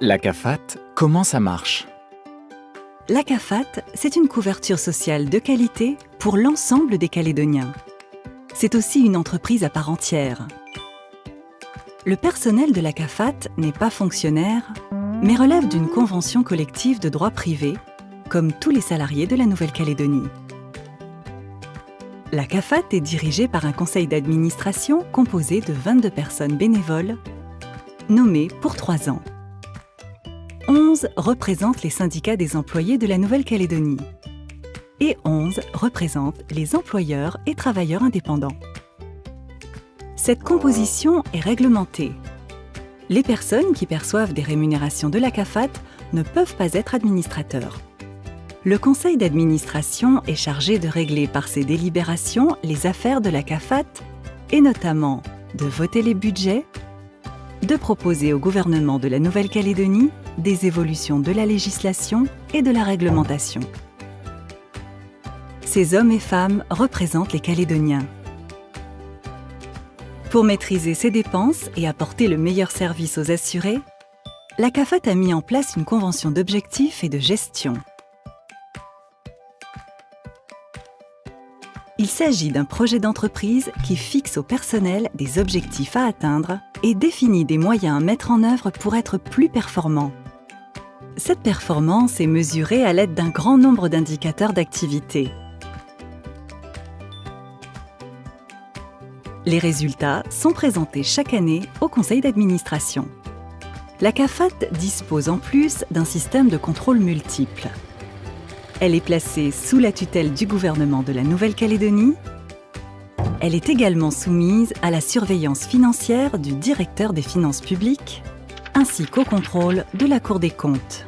La CAFAT, comment ça marche? La CAFAT, c'est une couverture sociale de qualité pour l'ensemble des Calédoniens. C'est aussi une entreprise à part entière. Le personnel de la CAFAT n'est pas fonctionnaire, mais relève d'une convention collective de droit privé, comme tous les salariés de la Nouvelle-Calédonie. La CAFAT est dirigée par un conseil d'administration composé de 22 personnes bénévoles, nommées pour 3 ans. 11 représentent les syndicats des employés de la Nouvelle-Calédonie et 11 représentent les employeurs et travailleurs indépendants. Cette composition est réglementée. Les personnes qui perçoivent des rémunérations de la CAFAT ne peuvent pas être administrateurs. Le conseil d'administration est chargé de régler par ses délibérations les affaires de la CAFAT et notamment de voter les budgets, de proposer au gouvernement de la Nouvelle-Calédonie des évolutions de la législation et de la réglementation. Ces hommes et femmes représentent les Calédoniens. Pour maîtriser ses dépenses et apporter le meilleur service aux assurés, la CAFAT a mis en place une convention d'objectifs et de gestion. Il s'agit d'un projet d'entreprise qui fixe au personnel des objectifs à atteindre et définit des moyens à mettre en œuvre pour être plus performant. Cette performance est mesurée à l'aide d'un grand nombre d'indicateurs d'activité. Les résultats sont présentés chaque année au conseil d'administration. La CAFAT dispose en plus d'un système de contrôle multiple. Elle est placée sous la tutelle du gouvernement de la Nouvelle-Calédonie. Elle est également soumise à la surveillance financière du directeur des finances publiques, ainsi qu'au contrôle de la Cour des comptes.